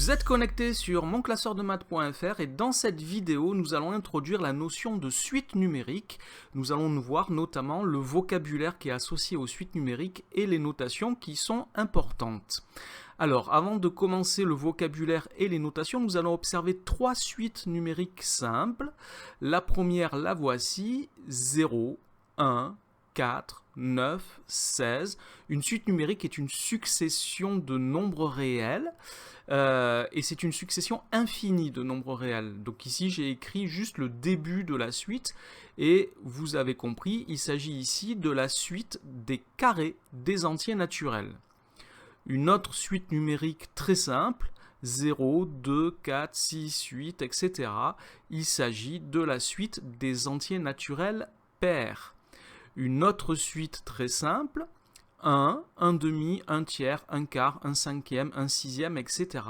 Vous êtes connecté sur monclasseurdemaths.fr et dans cette vidéo, nous allons introduire la notion de suite numérique. Nous allons voir notamment le vocabulaire qui est associé aux suites numériques et les notations qui sont importantes. Alors, avant de commencer le vocabulaire et les notations, nous allons observer trois suites numériques simples. La première, la voici, 0, 1, 4, 9, 16. Une suite numérique est une succession de nombres réels et c'est une succession infinie de nombres réels. Donc ici, j'ai écrit juste le début de la suite et vous avez compris, il s'agit ici de la suite des carrés des entiers naturels. Une autre suite numérique très simple, 0, 2, 4, 6, 8, etc. Il s'agit de la suite des entiers naturels pairs. Une autre suite très simple, 1, 1 demi, 1 tiers, 1 quart, 1 cinquième, 1 sixième, etc.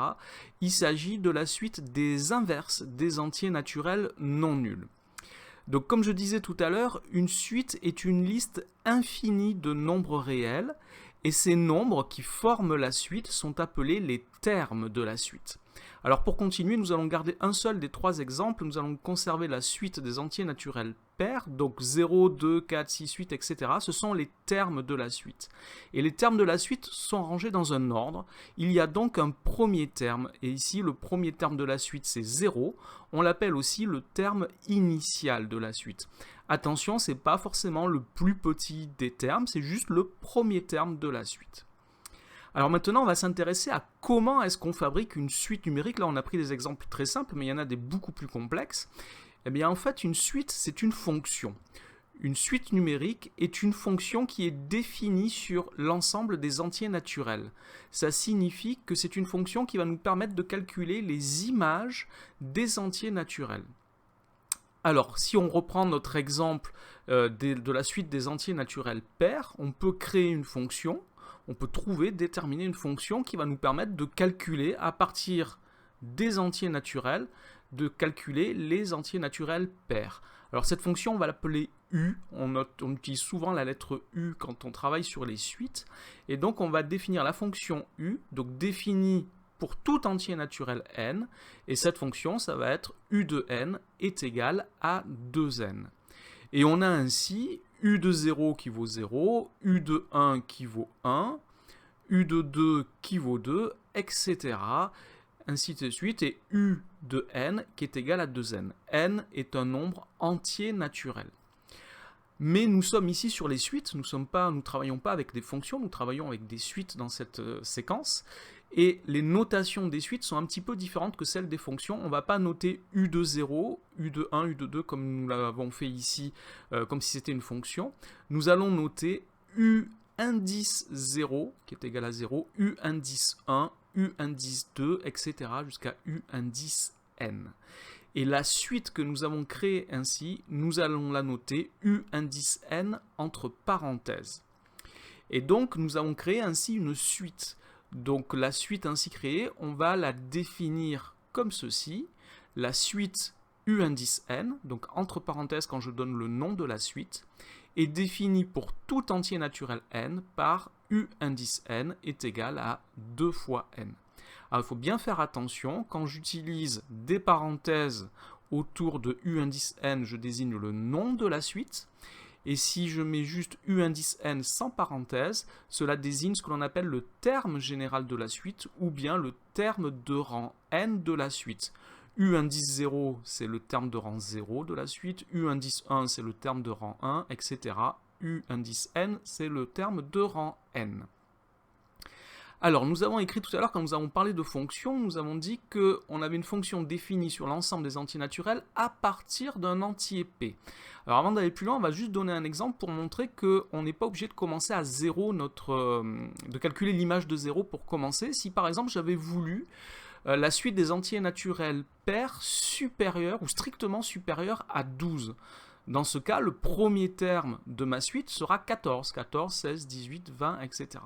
Il s'agit de la suite des inverses des entiers naturels non nuls. Donc comme je disais tout à l'heure, une suite est une liste infinie de nombres réels et ces nombres qui forment la suite sont appelés les termes de la suite. Alors pour continuer, nous allons garder un seul des trois exemples. Nous allons conserver la suite des entiers naturels pairs, donc 0, 2, 4, 6, 8, etc. Ce sont les termes de la suite. Et les termes de la suite sont rangés dans un ordre. Il y a donc un premier terme, et ici le premier terme de la suite c'est 0. On l'appelle aussi le terme initial de la suite. Attention, ce n'est pas forcément le plus petit des termes, c'est juste le premier terme de la suite. Alors maintenant, on va s'intéresser à comment est-ce qu'on fabrique une suite numérique. Là, on a pris des exemples très simples, mais il y en a des beaucoup plus complexes. Eh bien, en fait, une suite, c'est une fonction. Une suite numérique est une fonction qui est définie sur l'ensemble des entiers naturels. Ça signifie que c'est une fonction qui va nous permettre de calculer les images des entiers naturels. Alors, si on reprend notre exemple de la suite des entiers naturels pairs, on peut créer une fonction. On peut déterminer une fonction qui va nous permettre de calculer à partir des entiers naturels, de calculer les entiers naturels pairs. Alors cette fonction, on va l'appeler U. On utilise souvent la lettre U quand on travaille sur les suites. Et donc on va définir la fonction U, donc définie pour tout entier naturel n. Et cette fonction, ça va être U de n est égal à 2n. Et on a ainsi U de 0 qui vaut 0, U de 1 qui vaut 1, U de 2 qui vaut 2, etc. Ainsi de suite, et U de n qui est égal à 2n. N est un nombre entier naturel. Mais nous sommes ici sur les suites, nous ne travaillons pas avec des fonctions, nous travaillons avec des suites dans cette séquence. Et les notations des suites sont un petit peu différentes que celles des fonctions. On ne va pas noter U de 0, U de 1, U de 2 comme nous l'avons fait ici, comme si c'était une fonction. Nous allons noter U indice 0 qui est égal à 0, U indice 1, U indice 2, etc. jusqu'à U indice n. Et la suite que nous avons créée ainsi, nous allons la noter U indice n entre parenthèses. Et donc nous avons créé ainsi une suite. Donc la suite ainsi créée, on va la définir comme ceci. La suite U indice n, donc entre parenthèses quand je donne le nom de la suite, est définie pour tout entier naturel n par U indice n est égal à 2 fois n. Alors il faut bien faire attention, quand j'utilise des parenthèses autour de U indice n, je désigne le nom de la suite. Et si je mets juste U indice n sans parenthèse, cela désigne ce que l'on appelle le terme général de la suite ou bien le terme de rang n de la suite. U indice 0, c'est le terme de rang 0 de la suite, U indice 1, c'est le terme de rang 1, etc. U indice n, c'est le terme de rang n. Alors, nous avons écrit tout à l'heure, quand nous avons parlé de fonctions, nous avons dit qu'on avait une fonction définie sur l'ensemble des entiers naturels à partir d'un entier P. Alors, avant d'aller plus loin, on va juste donner un exemple pour montrer qu'on n'est pas obligé de commencer à 0, de calculer l'image de 0 pour commencer. Si par exemple, j'avais voulu la suite des entiers naturels pairs supérieurs ou strictement supérieurs à 12. Dans ce cas, le premier terme de ma suite sera 14, 14, 16, 18, 20, etc.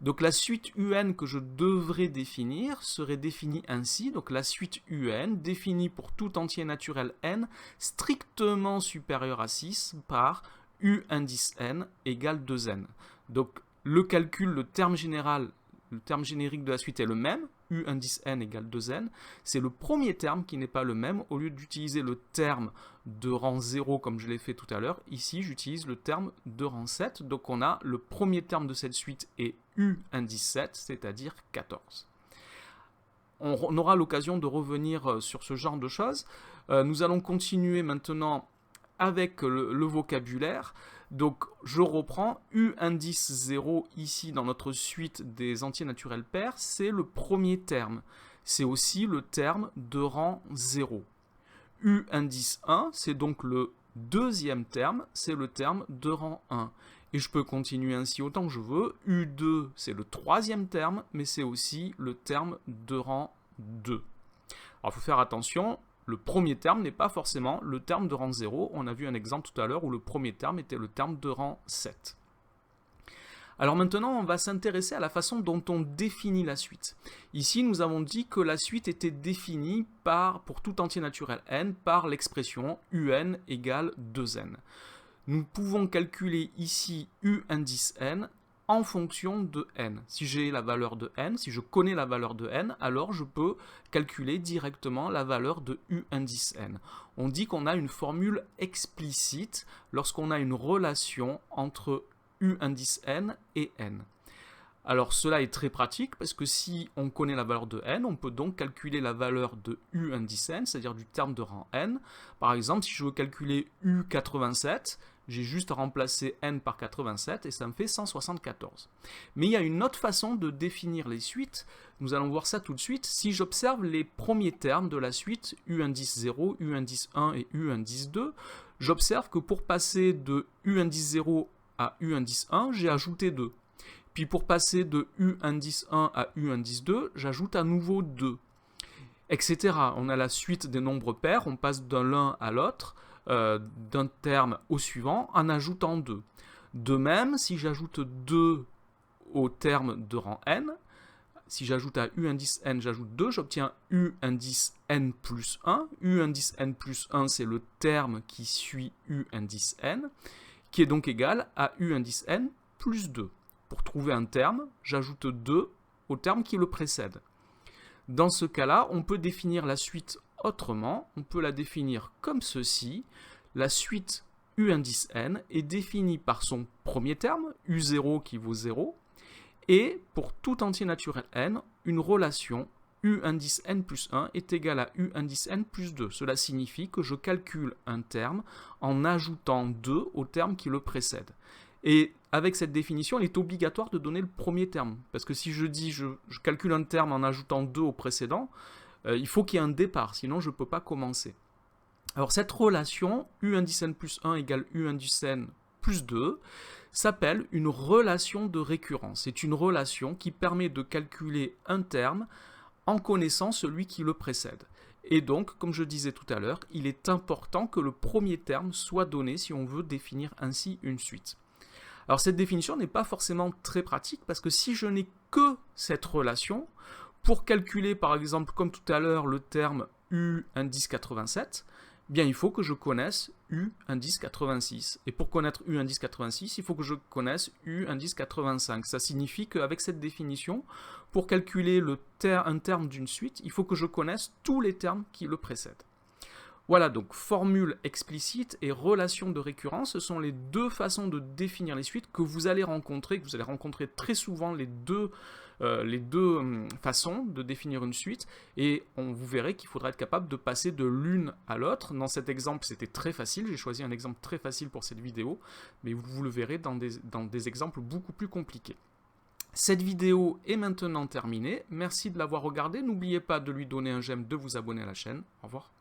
Donc la suite UN que je devrais définir serait définie ainsi. Donc la suite UN définie pour tout entier naturel n strictement supérieur à 6 par U indice n égale 2n. Donc le calcul, le terme général le terme générique de la suite est le même, u indice n égale 2n, c'est le premier terme qui n'est pas le même. Au lieu d'utiliser le terme de rang 0 comme je l'ai fait tout à l'heure, ici j'utilise le terme de rang 7, donc on a le premier terme de cette suite est u indice 7, c'est-à-dire 14. On aura l'occasion de revenir sur ce genre de choses. Nous allons continuer maintenant avec le vocabulaire. Donc je reprends, u indice 0 ici dans notre suite des entiers naturels pairs, c'est le premier terme. C'est aussi le terme de rang 0. U indice 1, c'est donc le deuxième terme, c'est le terme de rang 1. Et je peux continuer ainsi autant que je veux. U2, c'est le troisième terme, mais c'est aussi le terme de rang 2. Alors il faut faire attention. Le premier terme n'est pas forcément le terme de rang 0. On a vu un exemple tout à l'heure où le premier terme était le terme de rang 7. Alors maintenant, on va s'intéresser à la façon dont on définit la suite. Ici, nous avons dit que la suite était définie pour tout entier naturel n par l'expression un égale 2n. Nous pouvons calculer ici u indice n en fonction de n. Si j'ai la valeur de n, si je connais la valeur de n, alors je peux calculer directement la valeur de u indice n. On dit qu'on a une formule explicite lorsqu'on a une relation entre u indice n et n. Alors cela est très pratique parce que si on connaît la valeur de n, on peut donc calculer la valeur de u indice n, c'est-à-dire du terme de rang n. Par exemple, si je veux calculer u87, j'ai juste à remplacer n par 87 et ça me fait 174. Mais il y a une autre façon de définir les suites. Nous allons voir ça tout de suite. Si j'observe les premiers termes de la suite, u indice 0, u indice 1 et u indice 2, j'observe que pour passer de u indice 0 à u indice 1, j'ai ajouté 2. Puis pour passer de u indice 1 à u indice 2, j'ajoute à nouveau 2. Etc. On a la suite des nombres pairs, on passe de l'un à l'autre, d'un terme au suivant en ajoutant 2. De même, si j'ajoute 2 au terme de rang n, si j'ajoute à u indice n, j'ajoute 2, j'obtiens u indice n plus 1. U indice n plus 1, c'est le terme qui suit u indice n, qui est donc égal à u indice n plus 2. Pour trouver un terme, j'ajoute 2 au terme qui le précède. Dans ce cas-là, on peut définir la suite autrement. On peut la définir comme ceci. La suite u indice n est définie par son premier terme, u0 qui vaut 0, et pour tout entier naturel n, une relation u indice n plus 1 est égale à u indice n plus 2. Cela signifie que je calcule un terme en ajoutant 2 au terme qui le précède. Et avec cette définition, il est obligatoire de donner le premier terme. Parce que si je dis je calcule un terme en ajoutant 2 au précédent, il faut qu'il y ait un départ, sinon je ne peux pas commencer. Alors cette relation, u indice n plus 1 égale u indice n plus 2, s'appelle une relation de récurrence. C'est une relation qui permet de calculer un terme en connaissant celui qui le précède. Et donc, comme je disais tout à l'heure, il est important que le premier terme soit donné si on veut définir ainsi une suite. Alors cette définition n'est pas forcément très pratique parce que si je n'ai que cette relation, pour calculer par exemple comme tout à l'heure le terme u indice 87, bien il faut que je connaisse u indice 86. Et pour connaître u indice 86, il faut que je connaisse u indice 85. Ça signifie qu'avec cette définition, pour calculer un terme d'une suite, il faut que je connaisse tous les termes qui le précèdent. Voilà, donc formule explicite et relation de récurrence, ce sont les deux façons de définir les suites que vous allez rencontrer très souvent les deux façons de définir une suite, et vous verrez qu'il faudra être capable de passer de l'une à l'autre. Dans cet exemple, c'était très facile, j'ai choisi un exemple très facile pour cette vidéo, mais vous le verrez dans des exemples beaucoup plus compliqués. Cette vidéo est maintenant terminée, merci de l'avoir regardée, n'oubliez pas de lui donner un j'aime, de vous abonner à la chaîne, au revoir.